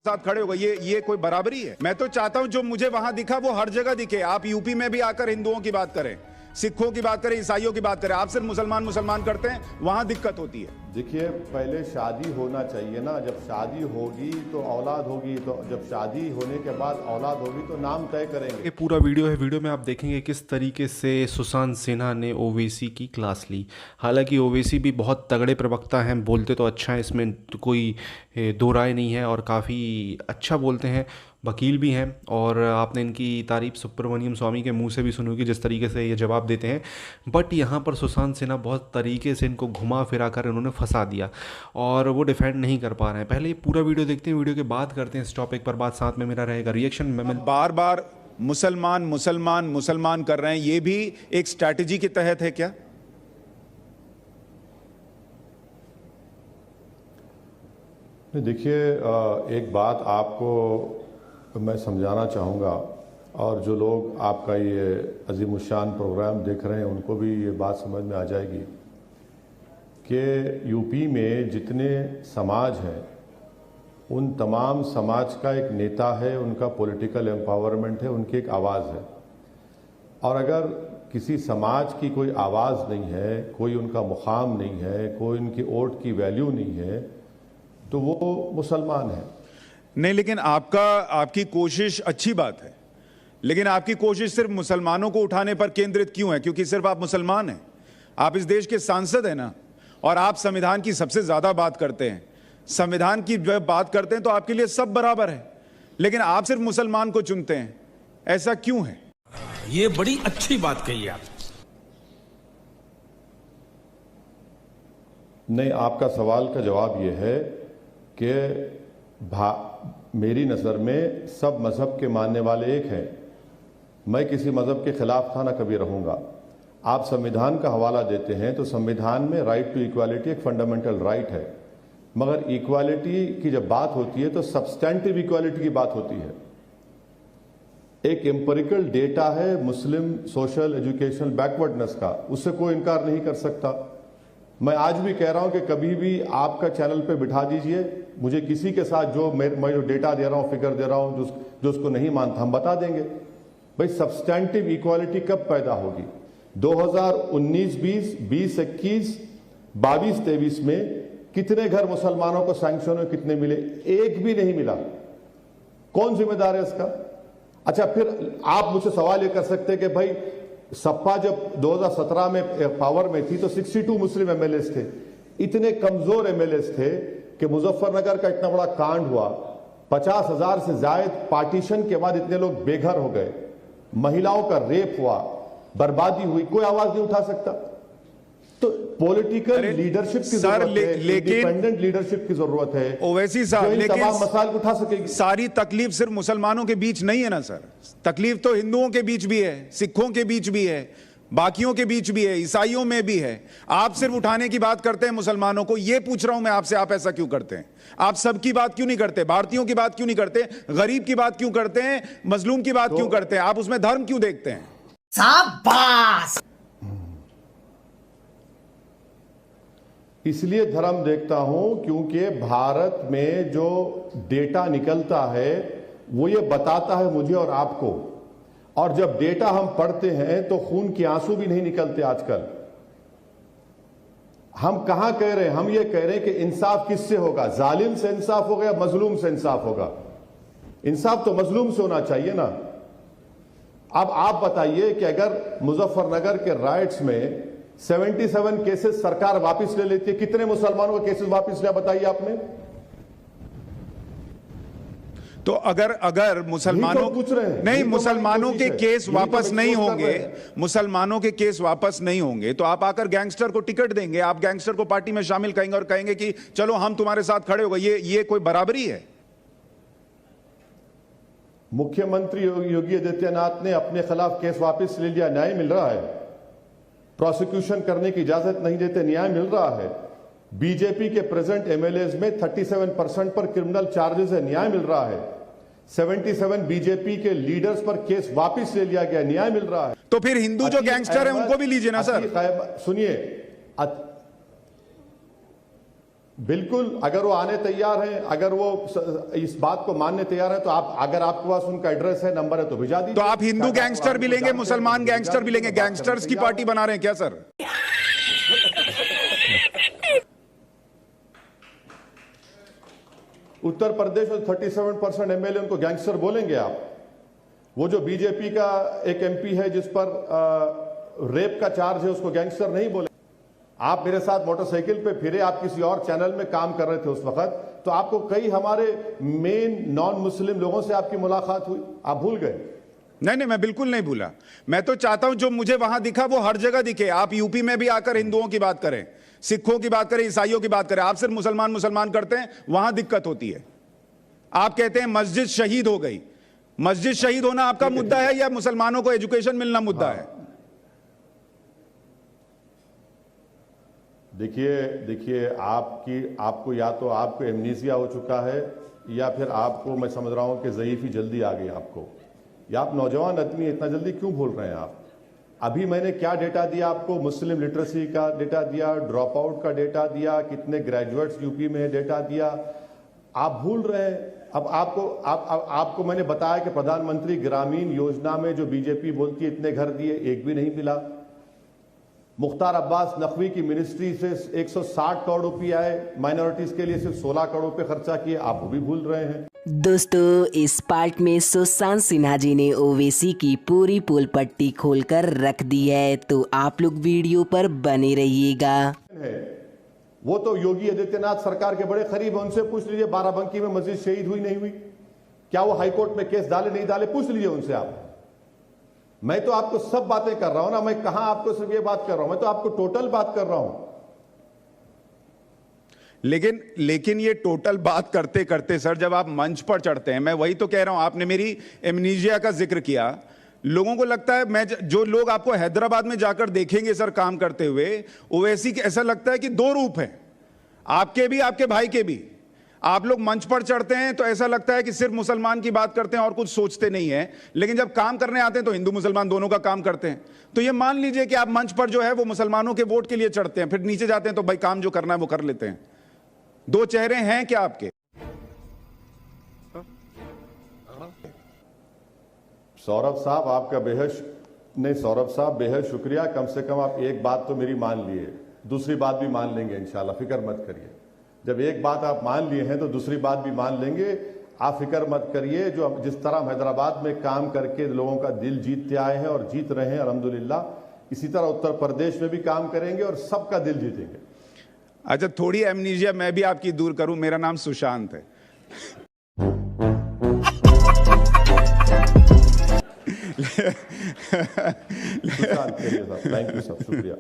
साथ खड़े हो गए, ये कोई बराबरी है? मैं तो चाहता हूं जो मुझे वहां दिखा वो हर जगह दिखे। आप यूपी में भी आकर हिंदुओं की बात करें, सिखों की बात करें, ईसाइयों की बात करें। आप सिर्फ मुसलमान करते हैं, वहां दिक्कत होती है। देखिए, पहले शादी होना चाहिए ना। जब शादी होगी तो औलाद होगी, तो जब शादी होने के बाद औलाद होगी तो नाम तय करेंगे। ये पूरा वीडियो है। वीडियो में आप देखेंगे किस तरीके से सुशांत सिन्हा ने ओवैसी की क्लास ली। हालांकि ओवैसी भी बहुत तगड़े प्रवक्ता हैं, बोलते तो अच्छा है, इसमें तो कोई दो राय नहीं है, और काफ़ी अच्छा बोलते हैं, वकील भी हैं। और आपने इनकी तारीफ सुब्रमण्यम स्वामी के मुंह से भी सुनी होगी, जिस तरीके से ये जवाब देते हैं। बट यहाँ पर सुशांत सिन्हा बहुत तरीके से इनको घुमा फिरा कर इन्होंने फंसा दिया, और वो डिफेंड नहीं कर पा रहे हैं। पहले ये पूरा वीडियो देखते हैं, वीडियो के बाद करते हैं इस टॉपिक पर बात। साथ में मेरा रहेगा रिएक्शन। मैं बार बार मुसलमान कर रहे हैं, ये भी एक स्ट्रैटेजी के तहत है क्या? देखिए, एक बात आपको मैं समझाना चाहूँगा, और जो लोग आपका ये अजीमुशान प्रोग्राम देख रहे हैं उनको भी ये बात समझ में आ जाएगी कि यूपी में जितने समाज हैं उन तमाम समाज का एक नेता है, उनका पॉलिटिकल एम्पावरमेंट है, उनकी एक आवाज़ है। और अगर किसी समाज की कोई आवाज़ नहीं है, कोई उनका मुकाम नहीं है, कोई उनकी वोट की वैल्यू नहीं है, तो वो मुसलमान है नहीं। लेकिन आपकी कोशिश अच्छी बात है, लेकिन आपकी कोशिश सिर्फ मुसलमानों को उठाने पर केंद्रित क्यों है? क्योंकि सिर्फ आप मुसलमान हैं, आप इस देश के सांसद हैं ना, और आप संविधान की सबसे ज्यादा बात करते हैं। संविधान की जब बात करते हैं तो आपके लिए सब बराबर है, लेकिन आप सिर्फ मुसलमान को चुनते हैं, ऐसा क्यों है? ये बड़ी अच्छी बात कही आप। नहीं, आपका सवाल का जवाब ये है कि मेरी नज़र में सब मज़हब के मानने वाले एक हैं। मैं किसी मज़हब के ख़िलाफ़ था, ना कभी रहूँगा। आप संविधान का हवाला देते हैं तो संविधान में राइट टू इक्वालिटी एक फंडामेंटल राइट है, मगर इक्वालिटी की जब बात होती है तो सब्सटेंटिव इक्वालिटी की बात होती है। एक एम्पिरिकल डेटा है मुस्लिम सोशल एजुकेशनल बैकवर्डनेस का, उससे कोई इनकार नहीं कर सकता। मैं आज भी कह रहा हूं कि कभी भी आपका चैनल पे बिठा दीजिए, मुझे किसी के साथ जो मैं जो डेटा दे रहा हूं, फिगर दे रहा हूं, जो उसको नहीं मानता हम बता देंगे। भाई, सब्सटेंटिव इक्वालिटी कब पैदा होगी? 2019-20, 20-21, 22-23 में कितने घर मुसलमानों को सैंक्शन हुए, कितने मिले? एक भी नहीं मिला। कौन जिम्मेदार है इसका? अच्छा, फिर आप मुझसे सवाल ये कर सकते हैं कि भाई सपा जब 2017 में पावर में थी तो 62 मुस्लिम एमएलएस थे। इतने कमजोर एमएलएस थे कि मुजफ्फरनगर का इतना बड़ा कांड हुआ, 50,000 से ज्यादा पार्टीशन के बाद इतने लोग बेघर हो गए, महिलाओं का रेप हुआ, बर्बादी हुई, कोई आवाज नहीं उठा सकता। तो पॉलिटिकल लीडरशिप की जरूरत है, इंडिपेंडेंट लीडरशिप की जरूरत है। ओवैसी साहब, लेकिन तमाम मसाइल उठा सकेगी। सारी तकलीफ सिर्फ मुसलमानों के बीच नहीं है ना सर, तकलीफ तो हिंदुओं के बीच भी है, सिखों के बीच भी है, बाकियों के बीच भी है, ईसाइयों में भी है। आप सिर्फ उठाने की बात करते हैं मुसलमानों को। यह पूछ रहा हूं मैं आपसे, आप ऐसा क्यों करते हैं? आप सबकी बात क्यों नहीं करते? भारतीयों की बात क्यों नहीं करते? गरीब की बात क्यों करते हैं? मजलूम की बात क्यों करते हैं? आप उसमें धर्म क्यों देखते हैं? शाबाश। इसलिए धर्म देखता हूं क्योंकि भारत में जो डेटा निकलता है वो ये बताता है मुझे और आपको, और जब डेटा हम पढ़ते हैं तो खून के आंसू भी नहीं निकलते। आजकल हम कहां कह रहे हैं? हम ये कह रहे हैं कि इंसाफ किससे होगा? जालिम से इंसाफ होगा या मजलूम से इंसाफ होगा? इंसाफ तो मजलूम से होना चाहिए ना। अब आप बताइए कि अगर मुजफ्फरनगर के राइट्स में 77 केसेस सरकार वापस ले लेती है, कितने मुसलमानों के केसेस वापस लिया बताइए आपने? तो अगर मुसलमानों तो पूछ रहे हैं, नहीं, तो मुसलमानों के केस तो वापस नहीं कर होंगे, रहे हैं। मुसलमानों के केस वापस नहीं होंगे तो आप आकर गैंगस्टर को टिकट देंगे, आप गैंगस्टर को पार्टी में शामिल करेंगे और कहेंगे कि चलो हम तुम्हारे साथ खड़े हो गए। ये कोई बराबरी है? मुख्यमंत्री योगी आदित्यनाथ ने अपने खिलाफ केस वापस ले लिया, न्याय मिल रहा है। प्रोसिक्यूशन करने की इजाजत नहीं देते, न्याय मिल रहा है। बीजेपी के प्रेजेंट एमएलएज में 37% पर क्रिमिनल चार्जेस है, न्याय मिल रहा है। 77 बीजेपी के लीडर्स पर केस वापस ले लिया गया, न्याय मिल रहा है। तो फिर हिंदू जो गैंगस्टर है उनको भी लीजिए ना सर। सुनिए, बिल्कुल, अगर वो आने तैयार हैं, अगर वो इस बात को मानने तैयार हैं, तो आप, अगर आपके पास उनका एड्रेस है, नंबर है, तो भिजा दीजिए। तो आप हिंदू गैंगस्टर भी लेंगे, मुसलमान गैंगस्टर भी लेंगे, बात करने गैंगस्टर्स की तैयार पार्टी बना रहे हैं क्या सर? उत्तर प्रदेश में 37% एमएलए उनको गैंगस्टर बोलेंगे आप? वो जो बीजेपी का एक एमपी है जिस पर रेप का चार्ज है, उसको गैंगस्टर नहीं बोले? आप मेरे साथ मोटरसाइकिल पे फिरे, आप किसी और चैनल में काम कर रहे थे उस वक्त, तो आपको कई हमारे मेन नॉन मुस्लिम लोगों से आपकी मुलाकात हुई, आप भूल गए? नहीं, मैं बिल्कुल नहीं भूला। मैं तो चाहता हूं जो मुझे वहां दिखा वो हर जगह दिखे। आप यूपी में भी आकर हिंदुओं की बात करें, सिखों की बात करें, ईसाइयों की बात करें। आप सिर्फ मुसलमान मुसलमान करते हैं, वहां दिक्कत होती है। आप कहते हैं मस्जिद शहीद हो गई। मस्जिद शहीद होना आपका मुद्दा है या मुसलमानों को एजुकेशन मिलना मुद्दा है? देखिए आपको या तो आपको एमनीसिया हो चुका है, या फिर आपको, मैं समझ रहा हूं कि ज़ईफ़ी जल्दी आ गई आपको, या आप नौजवान आदमी इतना जल्दी क्यों भूल रहे हैं आप? अभी मैंने क्या डेटा दिया आपको? मुस्लिम लिटरेसी का डेटा दिया, ड्रॉप आउट का डेटा दिया, कितने ग्रेजुएट्स यूपी में डेटा दिया, आप भूल रहे हैं। अब आपको मैंने बताया कि प्रधानमंत्री ग्रामीण योजना में जो बीजेपी बोलती है इतने घर दिए, एक भी नहीं मिला। मुख्तार अब्बास नकवी की मिनिस्ट्री से 160 करोड़ रुपये आए, माइनॉरिटीज के लिए सिर्फ 16 करोड़ रुपए खर्चा किए, आप वो भी भूल रहे हैं। दोस्तों, इस पार्ट में सुशांत सिन्हा जी ने ओवैसी की पूरी पोल पट्टी खोलकर रख दी है, तो आप लोग वीडियो पर बने रहिएगा। वो तो योगी आदित्यनाथ सरकार के बड़े करीब है, उनसे पूछ लीजिए बाराबंकी में मस्जिद शहीद हुई नहीं हुई, क्या वो हाईकोर्ट में केस डाले नहीं डाले, पूछ लीजिए उनसे आप। मैं तो आपको सब बातें कर रहा हूं ना, मैं कहां आपको सिर्फ ये बात कर रहा हूं, मैं तो आपको टोटल बात कर रहा हूं। लेकिन ये टोटल बात करते करते सर, जब आप मंच पर चढ़ते हैं, मैं वही तो कह रहा हूं, आपने मेरी एमनीजिया का जिक्र किया। लोगों को लगता है जो लोग आपको हैदराबाद में जाकर देखेंगे सर काम करते हुए, ओवैसी के ऐसा लगता है कि दो रूप हैं, आपके भी आपके भाई के भी। आप लोग मंच पर चढ़ते हैं तो ऐसा लगता है कि सिर्फ मुसलमान की बात करते हैं और कुछ सोचते नहीं है, लेकिन जब काम करने आते हैं तो हिंदू मुसलमान दोनों का काम करते हैं। तो ये मान लीजिए कि आप मंच पर जो है वो मुसलमानों के वोट के लिए चढ़ते हैं, फिर नीचे जाते हैं तो भाई काम जो करना है वो कर लेते हैं। दो चेहरे हैं क्या आपके? सौरभ साहब बेहद शुक्रिया। कम से कम आप एक बात तो मेरी मान लिए, दूसरी बात भी मान लेंगे इंशाल्लाह, फिक्र मत करिए। जब एक बात आप मान लिए हैं तो दूसरी बात भी मान लेंगे, आप फिक्र मत करिए। जो जिस तरह हम हैदराबाद में काम करके लोगों का दिल जीतते आए हैं और जीत रहे हैं अल्हम्दुलिल्लाह, इसी तरह उत्तर प्रदेश में भी काम करेंगे और सबका दिल जीतेंगे। अच्छा, थोड़ी एमनीजिया मैं भी आपकी दूर करूं, मेरा नाम सुशांत है। थैंक यू सब, शुक्रिया।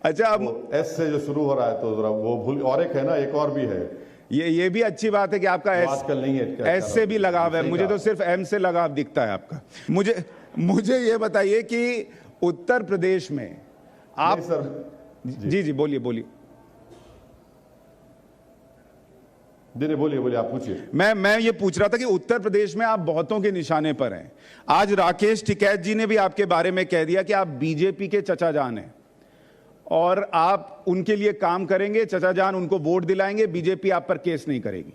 अच्छा, अब एस से जो शुरू हो रहा है तो जरा वो भूल, और एक है ना, एक और भी है। ये भी अच्छी बात है कि आपका आजकल नहीं है, एस से भी लगाव है। मुझे तो सिर्फ एम से लगाव दिखता है आपका। मुझे ये बताइए कि उत्तर प्रदेश में आप सर जी बोलिए। बोलिए, आप पूछिए। मैं ये पूछ रहा था कि उत्तर प्रदेश में आप बहुतों के निशाने पर हैं। आज राकेश टिकैत जी ने भी आपके बारे में कह दिया कि आप बीजेपी के चचा जान हैं और आप उनके लिए काम करेंगे, चचा जान उनको वोट दिलाएंगे, बीजेपी आप पर केस नहीं करेगी।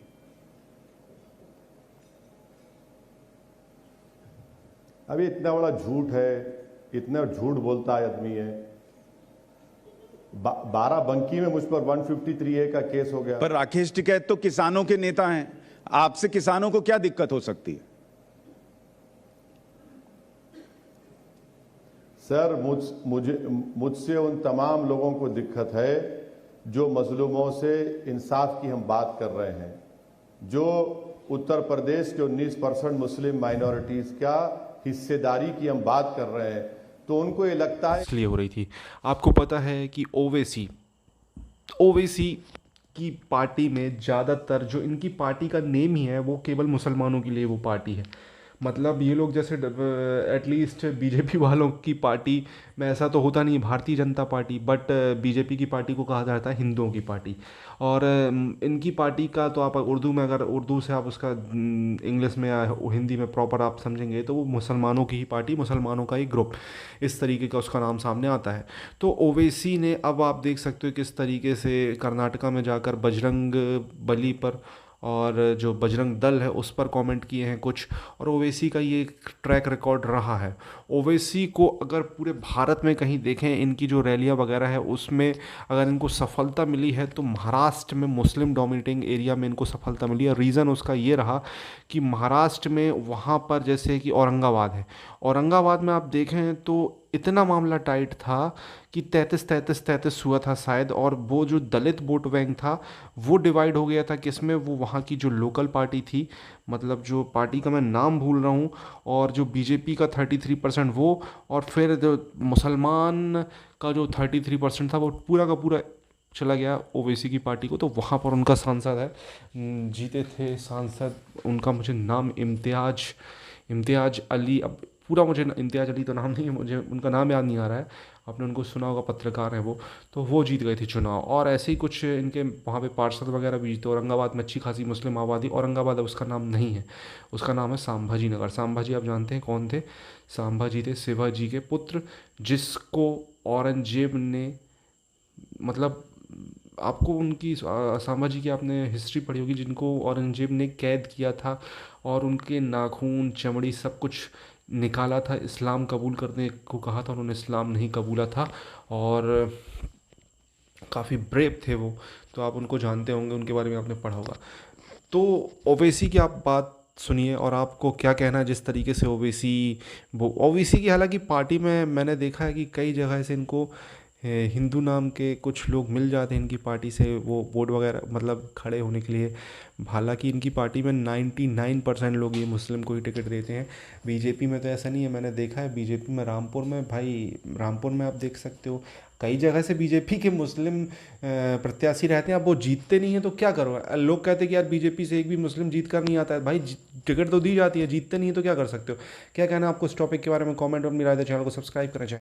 अभी इतना बड़ा झूठ है, इतना झूठ बोलता है आदमी है। बाराबंकी में मुझ पर 153A का केस हो गया। पर राकेश टिकैत तो किसानों के नेता हैं, आपसे किसानों को क्या दिक्कत हो सकती है? सर मुझसे उन तमाम लोगों को दिक्कत है जो मजलूमों से इंसाफ की हम बात कर रहे हैं, जो उत्तर प्रदेश के 19% मुस्लिम माइनॉरिटीज का हिस्सेदारी की हम बात कर रहे हैं, तो उनको ये लगता है इसलिए हो रही थी। आपको पता है कि ओवैसी की पार्टी में ज़्यादातर जो इनकी पार्टी का नेम ही है वो केवल मुसलमानों के लिए वो पार्टी है। मतलब ये लोग जैसे एटलीस्ट बीजेपी वालों की पार्टी में ऐसा तो होता नहीं, Bharatiya Janata party, but BJP की पार्टी को कहा जाता है हिंदुओं की पार्टी। और इनकी पार्टी का तो आप उर्दू में, अगर उर्दू से आप उसका इंग्लिश में या हिंदी में प्रॉपर आप समझेंगे तो वो मुसलमानों की ही पार्टी, मुसलमानों का ही ग्रुप, इस तरीके का उसका नाम सामने आता है। तो ओवैसी ने, अब आप देख सकते हो किस तरीके से कर्नाटका में जाकर बजरंग बली पर और जो बजरंग दल है उस पर कमेंट किए हैं कुछ, और ओवैसी का ये ट्रैक रिकॉर्ड रहा है। ओवैसी को अगर पूरे भारत में कहीं देखें, इनकी जो रैलियां वगैरह है उसमें अगर इनको सफलता मिली है तो महाराष्ट्र में, मुस्लिम डोमिनेटिंग एरिया में इनको सफलता मिली है। रीज़न उसका ये रहा कि महाराष्ट्र में वहाँ पर जैसे कि औरंगाबाद है, औरंगाबाद में आप देखें तो इतना मामला टाइट था कि 33 हुआ था शायद, और वो जो दलित वोट बैंक था वो डिवाइड हो गया था किसमें, वो वहाँ की जो लोकल पार्टी थी, मतलब जो पार्टी का मैं नाम भूल रहा हूँ, और जो बीजेपी का 33% वो, और फिर जो मुसलमान का जो 33% था वो पूरा का पूरा चला गया ओवैसी की पार्टी को। तो वहाँ पर उनका सांसद है, जीते थे सांसद, उनका मुझे नाम इम्तियाज अली, अब पूरा मुझे इम्तियाज अली तो नाम नहीं है, मुझे उनका नाम याद नहीं आ रहा है, आपने उनको सुना होगा, पत्रकार हैं वो, तो वो जीत गए थे चुनाव। और ऐसे ही कुछ इनके वहाँ पे पार्षद वगैरह भी जीते। औरंगाबाद में अच्छी खासी मुस्लिम आबादी, औरंगाबाद अब उसका नाम नहीं है, उसका नाम है संभाजी नगर। संभाजी आप जानते हैं कौन थे? संभाजी थे शिवाजी के पुत्र, जिसको औरंगजेब ने, मतलब आपको उनकी संभाजी की आपने हिस्ट्री पढ़ी होगी, जिनको औरंगजेब ने कैद किया था और उनके नाखून, चमड़ी सब कुछ निकाला था, इस्लाम कबूल करने को कहा था, उन्होंने इस्लाम नहीं कबूला था, और काफ़ी ब्रेव थे वो, तो आप उनको जानते होंगे, उनके बारे में आपने पढ़ा होगा। तो ओवैसी की आप बात सुनिए और आपको क्या कहना है जिस तरीके से ओवैसी की, हालांकि पार्टी में मैंने देखा है कि कई जगह से इनको हिंदू नाम के कुछ लोग मिल जाते हैं इनकी पार्टी से, वो वोट वगैरह मतलब खड़े होने के लिए। हालांकि इनकी पार्टी में 99% लोग ये मुस्लिम को ही टिकट देते हैं। बीजेपी में तो ऐसा नहीं है, मैंने देखा है बीजेपी में रामपुर में, भाई रामपुर में आप देख सकते हो कई जगह से बीजेपी के मुस्लिम प्रत्याशी रहते हैं, अब वो जीतते नहीं हैं तो क्या करो। लोग कहते हैं कि यार बीजेपी से एक भी मुस्लिम जीत कर नहीं आता है, भाई टिकट तो दी जाती है, जीतते नहीं है तो क्या कर सकते हो। क्या कहना है आपको इस टॉपिक के बारे में? कमेंट और मेरा चैनल को सब्सक्राइब करना चाहिए।